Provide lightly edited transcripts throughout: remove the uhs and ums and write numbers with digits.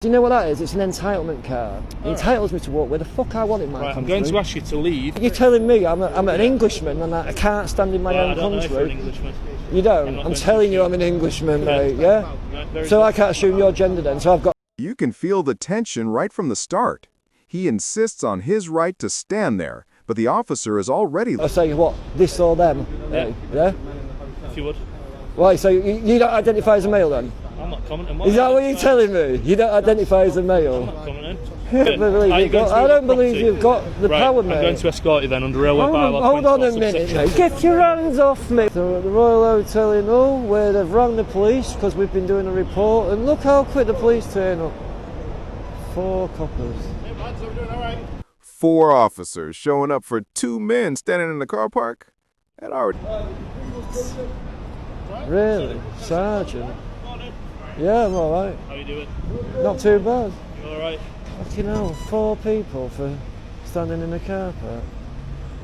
Do you know what that is? It's an entitlement card. It entitles me to walk where the fuck I want in my country. I'm going to ask you to leave. You're telling me I'm an Englishman and I can't stand in my own country? Know if you're an Englishman. You don't? I'm telling you I'm an Englishman, mate, yeah? So I can't assume your gender then, so I've got... You can feel the tension right from the start. He insists on his right to stand there, but the officer is already... I say what? This or them? Yeah? If you would. Right, so you don't identify as a male then? I'm not commenting. Is that what you're telling me? You don't identify as a male? I'm not commenting. I don't believe you've got the power, mate. I'm going to escort you then under railway bylaw. Hold on a minute, mate. Get your hands off me. So the Royal Hotel in Hull, where they've rang the police because we've been doing a report, and look how quick the police turn up. 4 coppers. 4 officers showing up for 2 men standing in the car park? That already... Really? Sergeant? Yeah, I'm alright. How you doing? Not too bad. You alright? Fucking hell, 4 people for standing in the car park.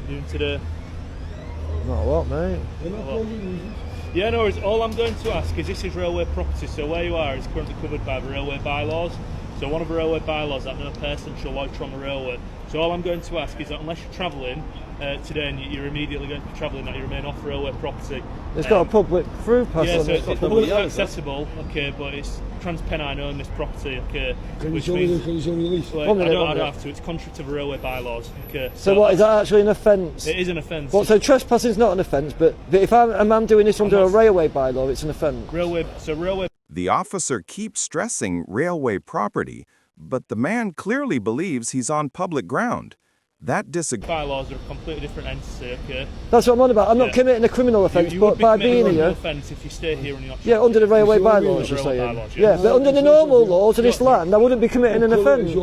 Doing today? Not what, mate? Yeah, no, all I'm going to ask is this is railway property, so where you are is currently covered by the railway bylaws. So one of the railway bylaws that no person shall loiter on the railway. So all I'm going to ask is that unless you're travelling today and you're immediately going to be travelling, that you remain off railway property. It's got a public through pass yeah, on so it. it's publicly accessible, okay, but it's TransPennine own this property, okay. Which means, well, I don't have to, it's contrary to the railway bylaws, okay. So what, is that actually an offence? It is an offence. What, so trespassing is not an offence, but if I'm a man doing this under a railway bylaw, it's an offence? Railway. The officer keeps stressing railway property, but the man clearly believes he's on public ground. That bylaws are a completely different entity, okay? That's what I'm on about. I'm not committing a criminal offence, but by being here... offence if you stay here and you're not... Yeah, under the railway bylaws, you're saying. Yeah, but under the normal laws of this land, I wouldn't be committing an offence.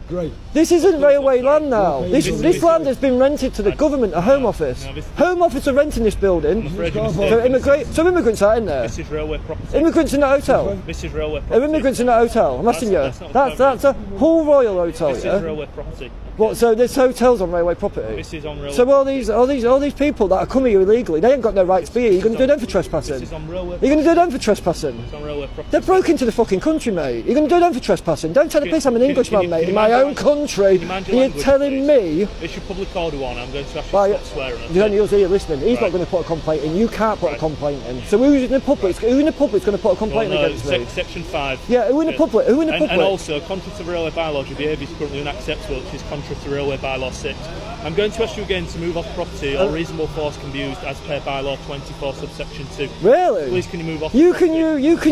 Great. This isn't railway land now. This land has been rented to the government, a Home Office. Home Office are renting this building. So immigrants are in there. This is railway property. Immigrants in that hotel. This is railway property. Are immigrants in that hotel? I'm asking you. That's a whole royal hotel, this is railway property. What? So this hotel's on railway property. This is on railway. So all these people that are coming here illegally, they ain't got no right to be here. You're going to do them for trespassing. This is on railway. You're going to do them for trespassing. It's on railway property. They've broke into the fucking country, mate. You're going to do them for trespassing. Don't tell the piss I'm an Englishman, mate, in my own country. You're telling me. It's your public order one. I'm going to ask you to stop swearing. You're only here listening. He's not going to put a complaint in. You can't put a complaint in. So who's in the public? Who in the public's going to put a complaint against me? Section 5. Yeah, who in the public? Who in the public? And also, contrary to railway bylaws, your behaviour is currently unacceptable, which is contrary to railway bylaw 6. I'm going to ask you again to move off property, or reasonable force can be used as per bylaw 24 subsection 2. Really? Please can you move off you can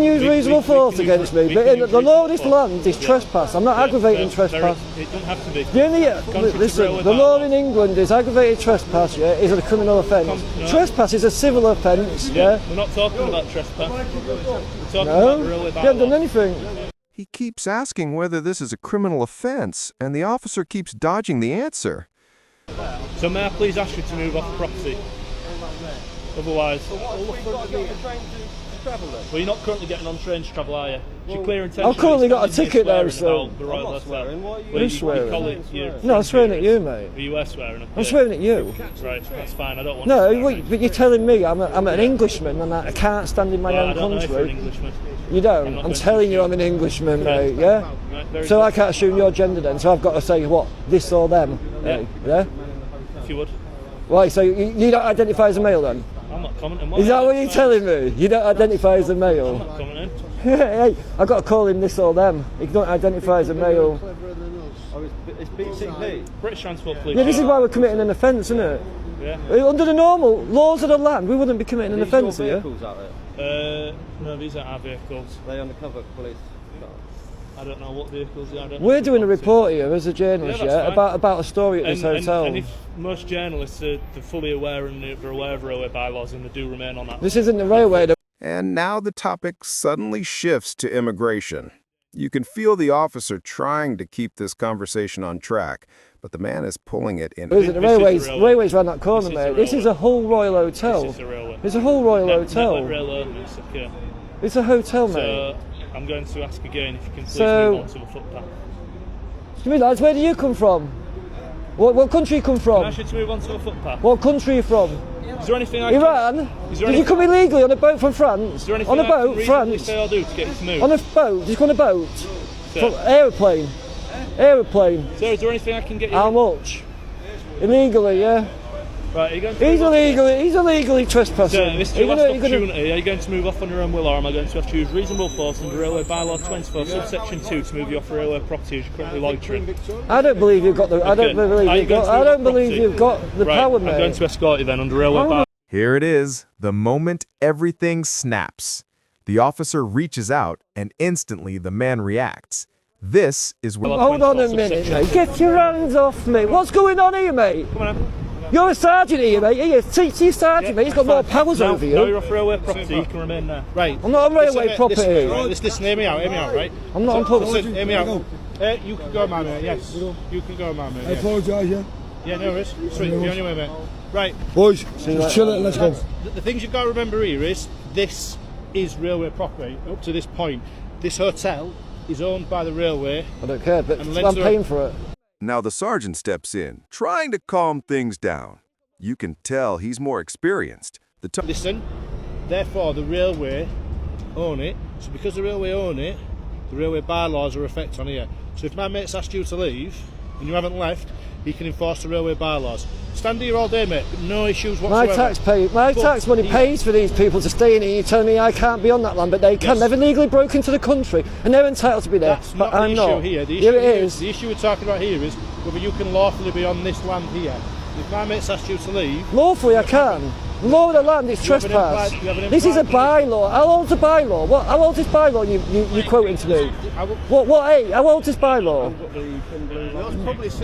use reasonable force against me, but in the law of this land is trespass. I'm not aggravating trespass. It doesn't have to be. Listen, the law in England is aggravated trespass, yeah, is a criminal offence. Trespass is a civil offence, yeah. We're not talking about trespass. We're talking about the railway bylaws. You haven't done anything. He keeps asking whether this is a criminal offence, and the officer keeps dodging the answer. So may I please ask you to move off the property? Otherwise... Well, you're not currently getting on train to travel, are you? You're clear intention. I've currently got a ticket there, so... The Royal Hotel. Who's swearing? No, I'm swearing at you, mate. You were swearing. I'm swearing at you. Right, that's fine, I don't want to... but you're telling me I'm an Englishman and I can't stand in my own country. I don't know if you're an Englishman. You don't? I'm telling you I'm an Englishman, mate, yeah? So I can't assume your gender then, so I've got to say what? This or them? Yeah? If you would. Right, so you don't identify as a male then? I'm not commenting. Is that what you're telling me? You don't identify as a male? I'm not commenting. Hey, I've got to call him this or them. He don't identify as a male. It's BTP. British Transport Police. Yeah, this is why we're committing an offence, isn't it? Yeah. Under the normal laws of the land, we wouldn't be committing an offence here. No, these aren't our vehicles. They undercover police. I don't know what vehicles they are. We're doing a report here as a journalist, about a story at this hotel. And if most journalists are fully aware and they're aware of railway bylaws and they do remain on that. This isn't the railway. And now the topic suddenly shifts to immigration. You can feel the officer trying to keep this conversation on track, but the man is pulling it in. Isn't the railways round that corner, mate? This is a whole Royal Hotel. This is a railway. It's a whole Royal Hotel. It's a hotel, mate. So I'm going to ask again if you can please move on to the footpath. Excuse me, lads, where do you come from? What country you come from? Can I ask you to move on to the footpath? What country are you from? Is there anything I can... Iran? Did you come illegally on a boat from France? Is there anything on a boat, I can France? say or do to get you to move? On a boat? Did you come on a boat? Aeroplane. Aeroplane. Sir, is there anything I can get you? How much? Illegally, yeah. Right, are you going to He's illegally trespassing. Sir, this is your last opportunity. Are you going to move off on your own will, or am I going to have to use reasonable force under Railway Bylaw 24, subsection 2 to move you off a railway property as you're currently loitering? I don't believe you've got the. I don't believe you've got the power, mate. I'm going to escort you then under Railway Bylaw. Here it is, the moment everything snaps. The officer reaches out, and instantly the man reacts. This is where... Hold on a minute, mate. Get your hands off me. What's going on here, mate? Come on. You're a sergeant here, mate. You're a sergeant, mate. He's got more powers over you. No, you're off railway property. You can remain there. Right. I'm not on railway property. Listen, hear me out, right? I'm not on property. Listen, hear me out. You can go, man, mate. Yes. You can go, man, mate. I apologise, yeah? Yeah, no worries. Sweet, be on your way, mate. Right. Boys, just chill it, let's go. The things you've got to remember here is, this is railway property up to this point. This hotel is owned by the railway. I don't care, but I'm paying for it. Now the sergeant steps in, trying to calm things down. You can tell he's more experienced. Listen, therefore the railway own it. So because the railway own it, the railway bylaws are effect on here. So if my mate's asked you to leave and you haven't left, he can enforce the railway bylaws. Stand here all day, mate. No issues whatsoever. My tax money pays for these people to stay in here. You're telling me I can't be on that land, but they can. They've illegally broken into the country and they're entitled to be there. That's but not I'm the issue not. here. The Here issue it is. The issue we're talking about here is whether you can lawfully be on this land here. If my mate's asked you to leave... Lawfully I can. Law of the land is trespass. This is a bylaw. How old's a bylaw? How old is bylaw you quoting to me? What age? How old is bylaw?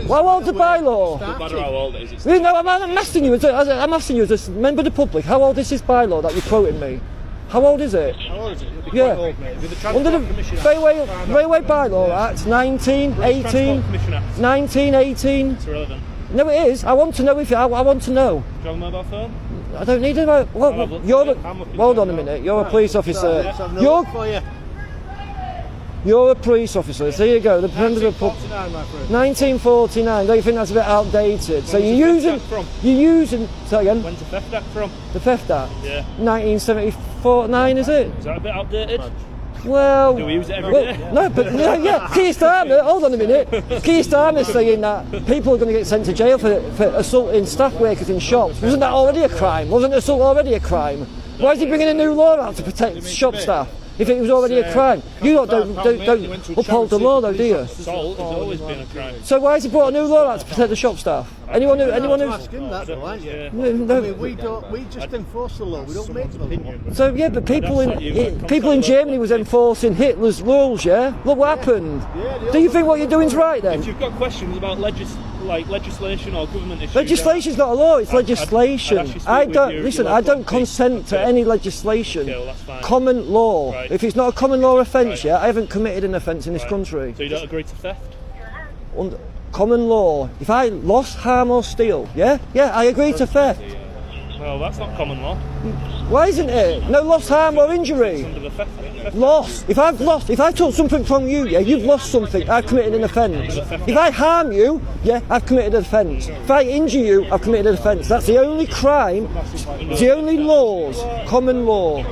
How old's a bylaw? No matter how old it is, No, I'm asking you as a member of the public, how old is this bylaw that you're quoting me? How old is it? How old is it? It'll be Yeah. quite old, mate. It'll be the Under the Transport Commission Railway Bylaw Act 1918. 1918. it's irrelevant. No, it is. I want to know if I want to know. Do you have a mobile phone? I don't need it. Hold on a minute. You're a police officer. You're a police officer. So here you go. The member of the public. 1949. Don't you think that's a bit outdated? So you're using. Say again. When's the Theft Act from? The Theft Act. Yeah. 1974-9, is it? Is that a bit outdated? Well, Do we use it every day? No, but yeah, Keir Starmer, hold on a minute. Keir Starmer's saying that people are going to get sent to jail for assaulting staff workers in shops. Wasn't that already a crime? Wasn't assault already a crime? Why is he bringing a new law out to protect shop staff if it was already a crime? You don't uphold the law though, do you? Assault has always been a crime. So why has he brought a new law out to protect the shop staff? Anyone who's... Ask him that though, aren't you? No. I mean, we just enforce the law, we don't make the law. So yeah, but people in Germany was enforcing Hitler's rules, yeah? Look what happened. Do you think what you're doing is right then? If you've got questions about legislation or government issues... Legislation's not a law, it's legislation. I don't consent to any legislation. Okay, well, that's fine. Common law. Right. If it's not a common law offence, yeah, I haven't committed an offence in this country. So you don't agree to theft? Common law. If I lost, harm or steal, yeah, I agree to theft. Well, that's not common law. Why isn't it? No loss, harm or injury. Under the theft. Loss. If I took something from you, yeah, you've lost something, I've committed an offence. If I harm you, yeah, I've committed an offence. If I injure you, I've committed an offence. That's the only crime, it's the only laws, common law.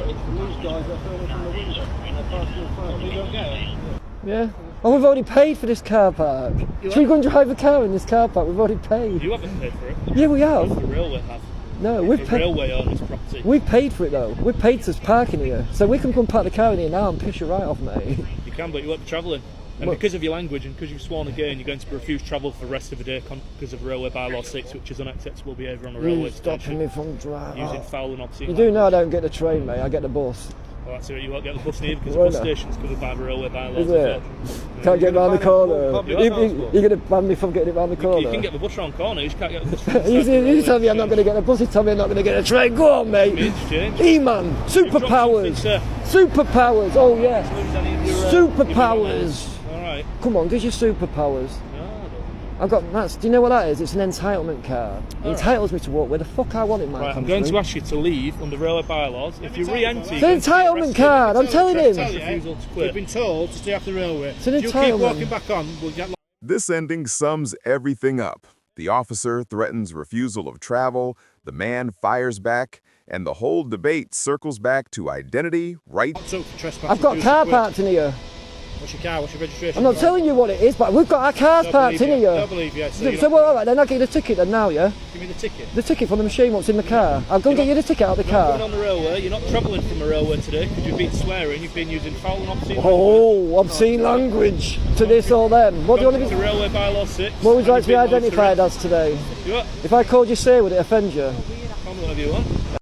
Yeah. Oh, we've already paid for this car park. Should we go and drive a car in this car park? We've already paid. You haven't paid for it. Yeah, we have. The railway have. No, we've The paid. railway owns property. We've paid for it though. We've paid to park in here. So we can come park the car in here now and piss you right off, mate. You can, but you won't be travelling. And because of your language and because you've sworn again, you're going to refuse travel for the rest of the day because of Railway Bylaw 6, which is unacceptable behaviour on a railway You're stopping station. me from driving. Using foul and obscene You do know I language. don't get the train, mate. I get the bus. Well, that's it. You won't get the bus neither because the Why bus not? station's covered by the Railway Bylaws. Is as it? well. Can't get round the corner. Yeah. You're going to ban me from getting it round the corner. You can get the bus round the corner, you just can't get the bus round the You tell me I'm not going to get the bus. You tell me I'm not going to get a train. Go on, mate. Exchange. E-man. Superpowers. Superpowers. Oh, yeah. Superpowers. Alright. Come on, give your superpowers. I've got that's. Do you know what that is? It's an entitlement card. It entitles me to walk where the fuck I want in my Right, I'm country. going to ask you to leave under railway bylaws. If you re-enter, It's an entitlement card. I'm telling him. refusal to quit. We've been told to stay off the railway. It's an If you keep entitlement. walking back on, we'll get This ending sums everything up. The officer threatens refusal of travel, the man fires back, and the whole debate circles back to identity, right? locked up for trespassing. I've got car parked in here. What's your car? What's your registration? I'm not telling you what it is, but we've got our cars Don't parked in believe you. here. Don't believe you. So, So, well, all right, then I'll get you the ticket then now, yeah? give me the ticket. The ticket from the machine, what's in the car. I'll go and get you the ticket out of the You're not car. going on the railway. You're not travelling from the railway today because you've been swearing. You've been using foul and obscene. Oh, obscene language to this or them. What do you want to To be? railway bylaw 6. What would you like to be and you've been identified as today? You what? If I called you Sir, would it offend you? Call me whatever you want.